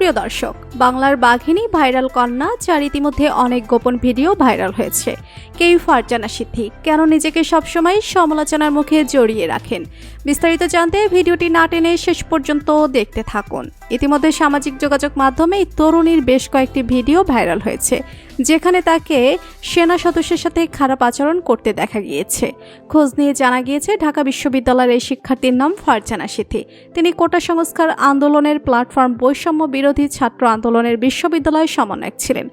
প্রিয় দর্শক, বাংলার বাঘিনী ভাইরাল কন্যা, যার ইতিমধ্যে অনেক গোপন ভিডিও ভাইরাল হয়েছে। কেউ ফারজানা সিদ্দিক কেন নিজেকে সবসময় সমালোচনার মুখে জড়িয়ে রাখেন? বিস্তারিত জানতে ভিডিওটি না টেনে শেষ পর্যন্ত দেখতে থাকুন। ইতিমধ্যে সামাজিক যোগাযোগ মাধ্যমে তরুণীর বেশ কয়েকটি ভিডিও ভাইরাল হয়েছে, যেখানে তাকে সেনা সদস্যের সাথে খারাপ আচরণ করতে দেখা গিয়েছে। খোঁজ নিয়ে জানা গিয়েছে, ঢাকা বিশ্ববিদ্যালয়ের এই শিক্ষার্থীর নাম ফারজানা সিদ্দিক। তিনি কোটা সংস্কার আন্দোলনের প্ল্যাটফর্ম বৈষম্য বিরোধী ছাত্র আন্দোলনের বিশ্ববিদ্যালয় সমন্বয়ক ছিলেন।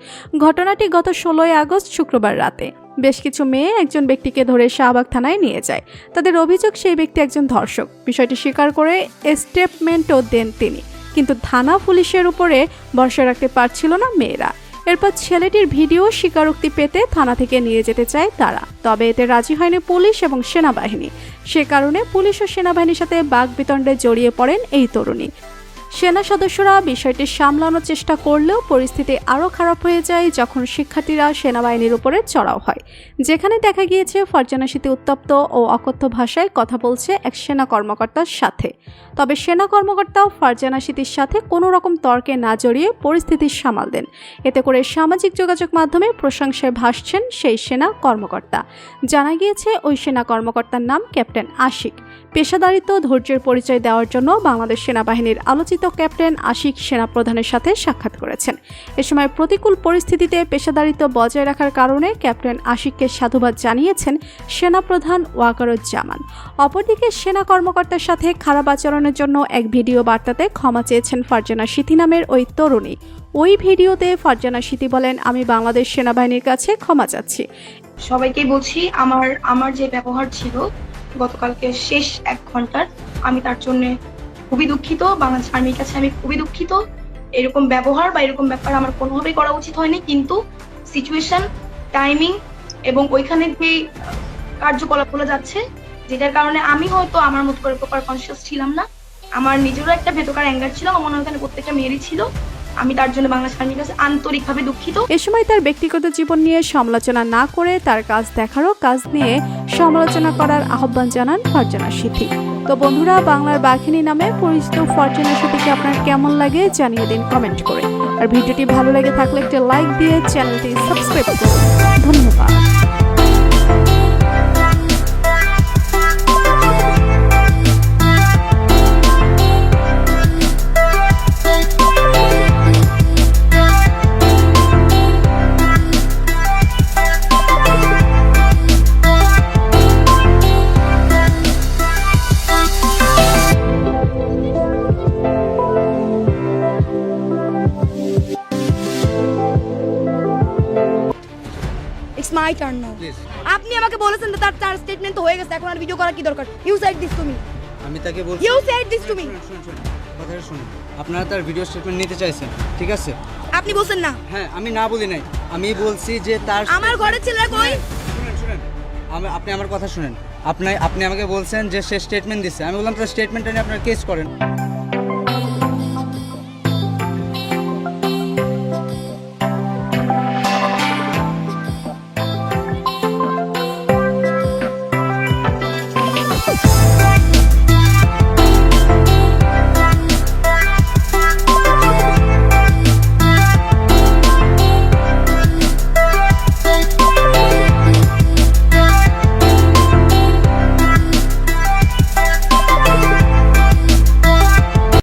ঘটনাটি গত 16 আগস্ট শুক্রবার রাতে বেশ কিছু মেয়ে একজন ব্যক্তিকে ধরে শাহবাগ থানায় নিয়ে যায়। তাদের অভিযোগ, সেই ব্যক্তি একজন ধর্ষক। বিষয়টি স্বীকার করে স্টেটমেন্টও দেন তিনি, কিন্তু থানা পুলিশের উপরে ভরসা রাখতে পারছিল না মেয়েরা। এরপর ছেলেটির ভিডিও স্বীকারোক্তি পেতে থানা থেকে নিয়ে যেতে চায় তারা, তবে এতে রাজি হয়নি পুলিশ এবং সেনাবাহিনী। সে কারণে পুলিশ ও সেনাবাহিনীর সাথে বাকবিতণ্ডে জড়িয়ে পড়েন এই তরুণী। সেনা সদস্যরা বিষয়টি সামলানোর চেষ্টা করলেও পরিস্থিতি আরও খারাপ হয়ে যায় যখন শিক্ষার্থীরা সেনাবাহিনীর উপরে চড়াও হয়, যেখানে দেখা গিয়েছে ফারজানা সিদ্দিক উত্তপ্ত ও অকথ্য ভাষায় কথা বলছে এক সেনা কর্মকর্তার সাথে। তবে সেনা কর্মকর্তাও ফারজানা সিদ্দিকের সাথে কোনো রকম তর্কে না জড়িয়ে পরিস্থিতি সামাল দেন। এতে করে সামাজিক যোগাযোগ মাধ্যমে প্রশংসায় ভাসছেন সেই সেনা কর্মকর্তা। জানা গিয়েছে, ওই সেনা কর্মকর্তার নাম ক্যাপ্টেন আশিক। পেশাদারিত্ব, ধৈর্যের পরিচয় দেওয়ার জন্য বাংলাদেশ সেনাবাহিনীর আলোচিত ক্যাপ্টেন আশিক সেনাপ্রধানের সাথে সাক্ষাৎ করেছেন। এ সময় প্রতিকূল পরিস্থিতিতে পেশাদারিত্ব বজায় রাখার কারণে ক্যাপ্টেন আশিককে সাধুবাদ জানিয়েছেন সেনাপ্রধান ওয়াকারুজ্জামান। অপরদিকে সেনা কর্মকর্তার সাথে খারাপ আচরণের জন্য এক ভিডিও বার্তাতে ক্ষমা চেয়েছেন ফারজানা সিদ্দিক নামের ওই তরুণী। ওই ভিডিওতে ফারজানা সিদ্দিক বলেন, আমি বাংলাদেশ সেনাবাহিনীর কাছে ক্ষমা চাচ্ছি। সবাইকে বলছি, আমার যে ব্যবহার ছিল গতকালকে শেষ 1 ঘন্টার, আমি তার জন্য খুবই দুঃখিত। বাংলাদেশ আর্মির কাছে আমি খুবই দুঃখিত। এরকম ব্যবহার বা এরকম ব্যাপার আমার কোনোভাবেই করা উচিত হয়নি, কিন্তু সিচুয়েশন, টাইমিং এবং ওইখানে যে কার্যকলাপগুলো যাচ্ছে, যেটার কারণে আমি হয়তো আমার মতো করে প্রপার কনসিয়াস ছিলাম না। আমার নিজেরও একটা ভেতরকার অ্যাঙ্গার ছিল, আমার মনে হয় ওখানে প্রত্যেকটা মেয়েরই ছিল। আমি তার জন্য বাংলাদেশ আর্মির কাছে আন্তরিকভাবে দুঃখিত। এ সময় তার ব্যক্তিগত জীবন নিয়ে সমালোচনা না করে তার কাজ দেখারও কাজ নিয়ে সমালোচনা করার আহ্বান জানান ফারজানা সিদ্দিক। তো বন্ধুরা, বাংলার বাঘিনী নামে পরিচিত ফারজানা সিদ্দিককে আপনার কেমন লাগে জানিয়ে দিন কমেন্ট করে। আর ভিডিওটি ভালো লেগে থাকলে একটা লাইক দিয়ে চ্যানেলটি সাবস্ক্রাইব করুন। ধন্যবাদ। It's my turn now. আপনি আমাকে বলেছেন তার স্টেটমেন্ট তো হয়ে গেছে, এখন আর ভিডিও করার কি দরকার? You said this to me. আমি তাকে বলছি, You said this to me. কথাটা শুনুন। আপনারা তার ভিডিও স্টেটমেন্ট নিতে চাইছেন, ঠিক আছে? আপনি বলছেন না। হ্যাঁ, আমি না বলি নাই। আমি বলছি যে তার আমার ঘরের ছেলেরা কই? শুনেন, আপনি আমার কথা শুনেন। আপনি আমাকে বলছেন যে সে স্টেটমেন্ট দিচ্ছে। আমি বললাম তার স্টেটমেন্টটা নিয়ে আপনারা কেস করেন।